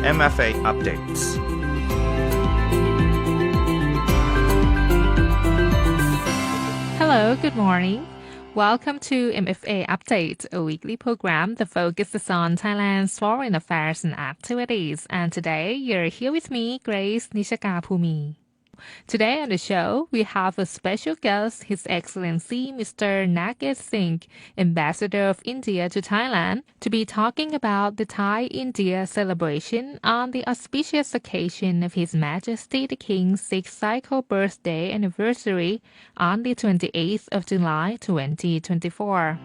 MFA updates. Hello, good morning. Welcome to MFA Update, a weekly program that focuses on Thailand's foreign affairs and activities. And today, you're here with me, Grace Nishaka Pumi. Today on the show, we have a special guest, His Excellency Mr. Nagesh Singh, Ambassador of India to Thailand, to be talking about the Thai-India celebration on the auspicious occasion of His Majesty the King's 6th cycle birthday anniversary on the 28th of July 2024.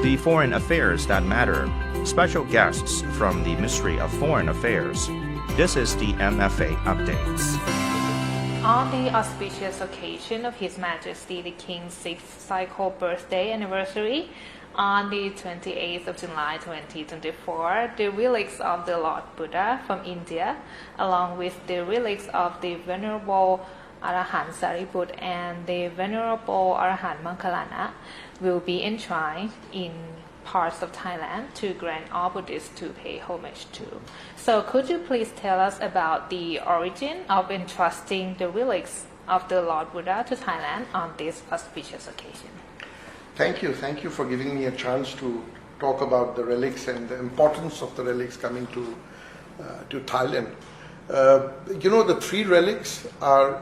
The foreign affairs that matter. Special guests from the Ministry of Foreign Affairs. This is the MFA updates. On the auspicious occasion of His Majesty the King's 6th cycle birthday anniversary on the 28th of July 2024, the relics of the Lord Buddha from India, along with the relics of the Venerable Arahant Sariput and the Venerable Arahant Mangkalana, will be enshrined in parts of Thailand to grant all Buddhists to pay homage to. So could you please tell us about the origin of entrusting the relics of the Lord Buddha to Thailand on this auspicious occasion? Thank you for giving me a chance to talk about the relics and the importance of the relics coming to Thailand. The three relics are,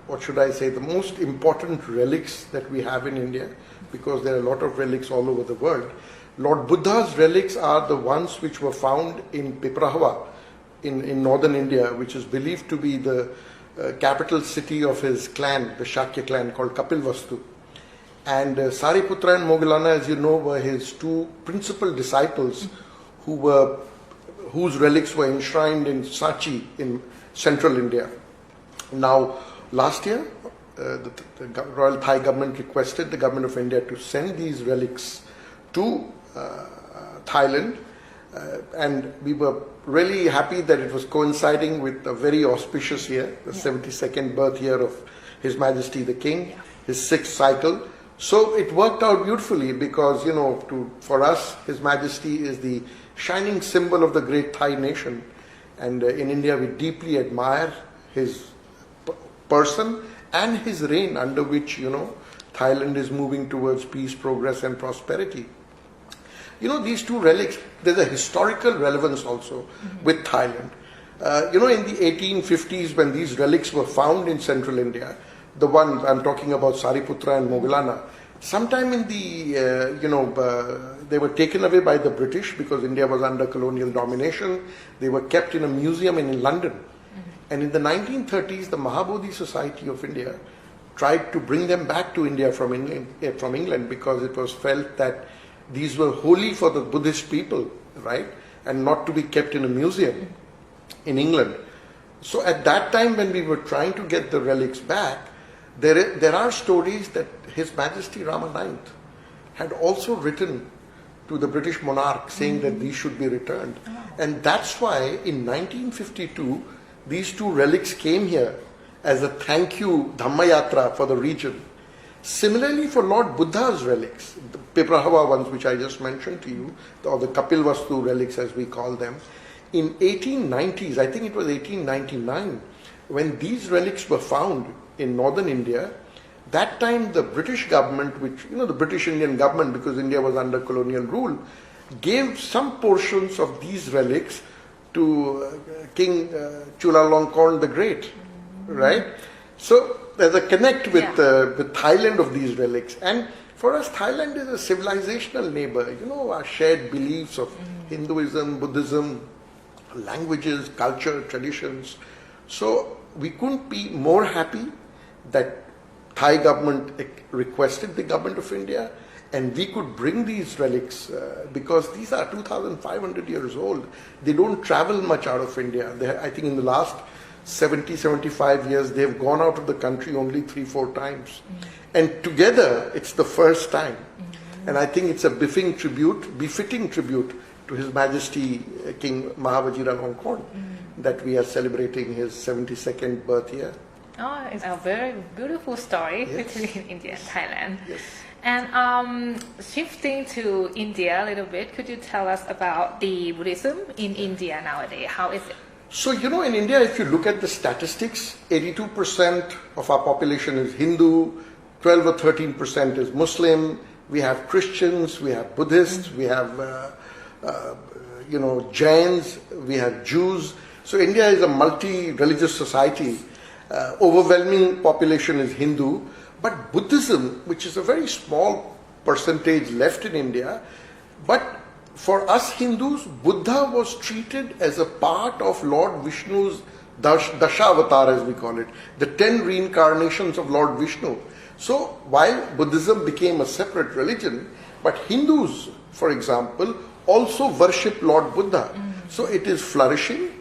what should I say, the most important relics that we have in India, because there are a lot of relics all over the world. Lord Buddha's relics are the ones which were found in Piprahava in northern India, which is believed to be the capital city of his clan, the Shakya clan called Kapilvastu. And Sariputra and Moggallana, as you know, were his two principal disciples whose relics were enshrined in Sachi in central India. Now, last year, the Royal Thai government requested the government of India to send these relics to Thailand, and we were really happy that it was coinciding with a very auspicious year, the 72nd birth year of His Majesty the King, his 6th cycle. So it worked out beautifully because, for us, His Majesty is the shining symbol of the great Thai nation, and in India we deeply admire his person and his reign, under which, Thailand is moving towards peace, progress and prosperity. These two relics, there's a historical relevance also with Thailand. In the 1850s, when these relics were found in central India, the ones I'm talking about, Sariputra and Moggallana, sometime in the, they were taken away by the British because India was under colonial domination. They were kept in a museum in London. And in the 1930s, the Mahabodhi Society of India tried to bring them back to India from England because it was felt that these were holy for the Buddhist people, right? And not to be kept in a museum in England. So at that time when we were trying to get the relics back, there are stories that His Majesty Rama IX had also written to the British monarch saying that these should be returned. And that's why in 1952, these two relics came here as a thank you Dhammayatra for the region. Similarly, for Lord Buddha's relics, the Piprahava ones which I just mentioned to you, or the Kapilvastu relics as we call them, in 1890s, I think it was 1899, when these relics were found in northern India, that time the British government, which, the British Indian government, because India was under colonial rule, gave some portions of these relics to King Chulalongkorn the Great, right? So there's a connect with Thailand of these relics. And for us, Thailand is a civilizational neighbor. Our shared beliefs of Hinduism, Buddhism, languages, culture, traditions. So we couldn't be more happy that Thai government requested the government of India, and we could bring these relics because these are 2,500 years old. They don't travel much out of India. I think in the last 70-75 years, they've gone out of the country only 3-4 times. And together, it's the first time. And I think it's a befitting tribute to His Majesty King Mahavajiralongkorn that we are celebrating his 72nd birth year. Oh, it's a very beautiful story between India and Thailand. Yes. And shifting to India a little bit, could you tell us about the Buddhism in India nowadays? How is it? So, in India, if you look at the statistics, 82% of our population is Hindu, 12 or 13% is Muslim, we have Christians, we have Buddhists, we have, Jains, we have Jews. So, India is a multi-religious society. Overwhelming population is Hindu, but Buddhism, which is a very small percentage left in India, but for us Hindus, Buddha was treated as a part of Lord Vishnu's Dashavatara, as we call it, the 10 reincarnations of Lord Vishnu. So while Buddhism became a separate religion, but Hindus, for example, also worship Lord Buddha. So it is flourishing.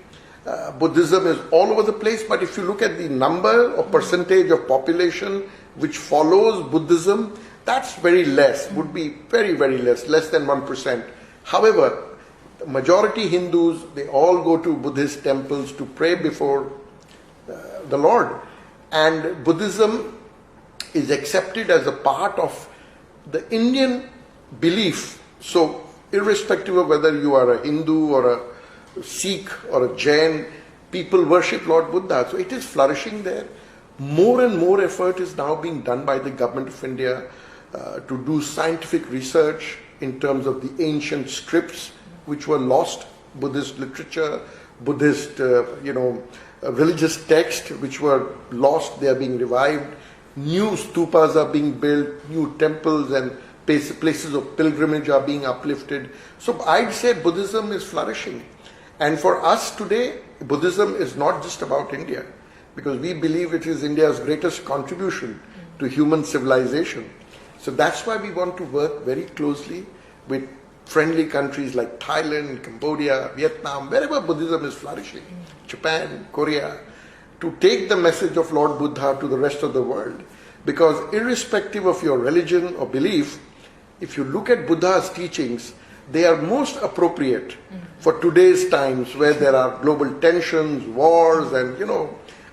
Buddhism is all over the place, but if you look at the number or percentage of population which follows Buddhism, that's very less, would be very, very less than 1%. However, the majority Hindus, they all go to Buddhist temples to pray before the Lord. And Buddhism is accepted as a part of the Indian belief. So, irrespective of whether you are a Hindu or a Sikh or a Jain, people worship Lord Buddha. So it is flourishing there. More and more effort is now being done by the government of India to do scientific research in terms of the ancient scripts which were lost, Buddhist literature, Buddhist, religious texts which were lost, they are being revived. New stupas are being built, new temples and places of pilgrimage are being uplifted. So I'd say Buddhism is flourishing. And for us today, Buddhism is not just about India, because we believe it is India's greatest contribution to human civilization. So that's why we want to work very closely with friendly countries like Thailand, Cambodia, Vietnam, wherever Buddhism is flourishing, Japan, Korea, to take the message of Lord Buddha to the rest of the world. Because irrespective of your religion or belief, if you look at Buddha's teachings, they are most appropriate for today's times where there are global tensions, wars, and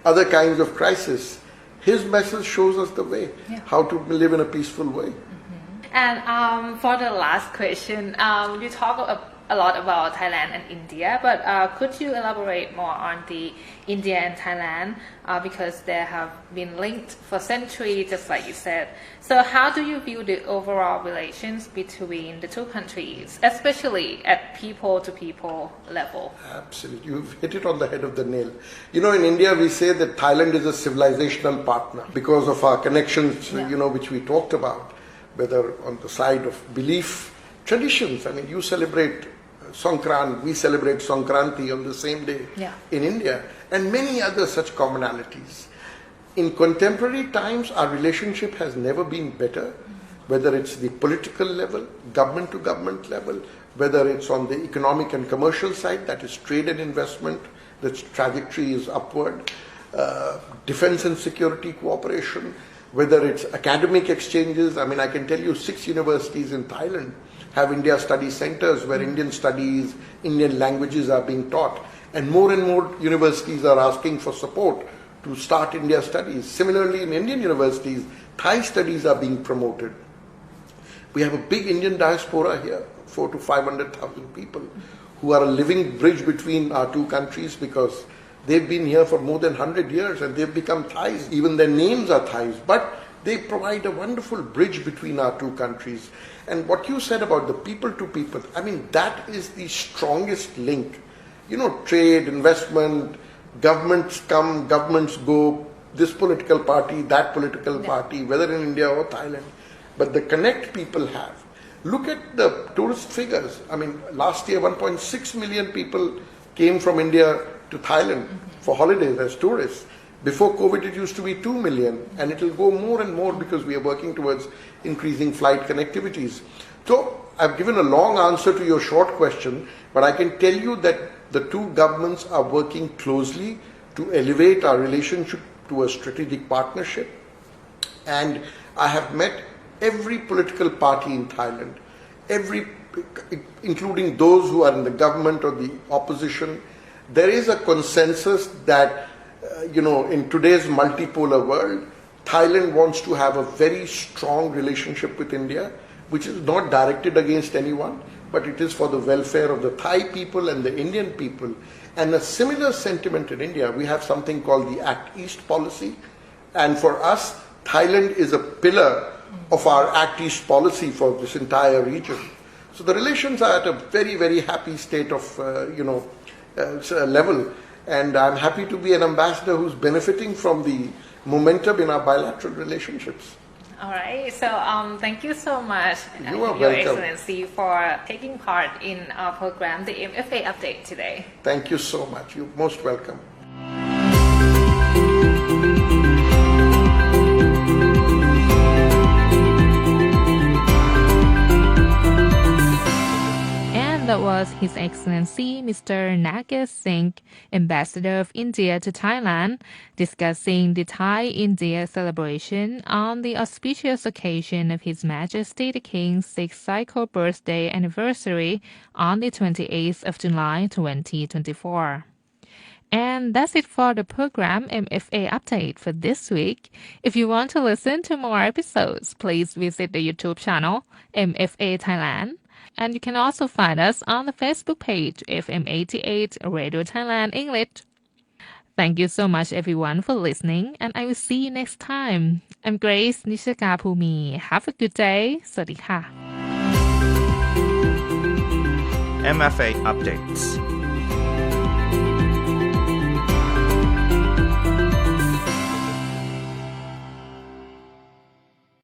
other kinds of crises. His message shows us the way, how to live in a peaceful way. And for the last question, you talk a lot about Thailand and India, but could you elaborate more on the India and Thailand because they have been linked for centuries, just like you said. So how do you view the overall relations between the two countries, especially at people-to-people level? Absolutely. You've hit it on the head of the nail. In India we say that Thailand is a civilizational partner because of our connections, which we talked about, whether on the side of belief, traditions. I mean, you celebrate Songkran, we celebrate Songkranti on the same day in India, and many other such commonalities. In contemporary times, our relationship has never been better, whether it's the political level, government to government level, whether it's on the economic and commercial side, that is trade and investment, the trajectory is upward, defense and security cooperation, whether it's academic exchanges. I mean, I can tell you 6 universities in Thailand have India study centers where Indian studies, Indian languages are being taught. And more universities are asking for support to start India studies. Similarly, in Indian universities, Thai studies are being promoted. We have a big Indian diaspora here, 400,000 to 500,000 people, who are a living bridge between our two countries because they've been here for more than 100 years and they've become Thais. Even their names are Thais. But they provide a wonderful bridge between our two countries. And what you said about the people to people, I mean, that is the strongest link. Trade, investment, governments come, governments go, this political party, that political party, whether in India or Thailand. But the connect people have. Look at the tourist figures. I mean, last year 1.6 million people came from India to Thailand for holidays as tourists. Before COVID, it used to be 2 million, and it will go more and more because we are working towards increasing flight connectivities. So I've given a long answer to your short question, but I can tell you that the two governments are working closely to elevate our relationship to a strategic partnership. And I have met every political party in Thailand, including those who are in the government or the opposition. There is a consensus that in today's multipolar world, Thailand wants to have a very strong relationship with India, which is not directed against anyone, but it is for the welfare of the Thai people and the Indian people. And a similar sentiment in India, we have something called the Act East policy. And for us, Thailand is a pillar of our Act East policy for this entire region. So the relations are at a very, very happy state of, level. And I'm happy to be an ambassador who's benefiting from the momentum in our bilateral relationships. All right. So thank you so much, You are Your welcome. Excellency, for taking part in our program, the MFA Update today. Thank you so much. You're most welcome. And that was His Excellency Mr. Nagesh Singh, Ambassador of India to Thailand, discussing the Thai-India celebration on the auspicious occasion of His Majesty the King's 6th cycle birthday anniversary on the 28th of July 2024. And that's it for the program MFA Update for this week. If you want to listen to more episodes, please visit the YouTube channel MFA Thailand. And you can also find us on the Facebook page FM88 Radio Thailand English. Thank you so much everyone for listening, and I will see you next time. I'm Grace Nishika Phumi. Have a good day. สวัสดีค่ะ MFA updates.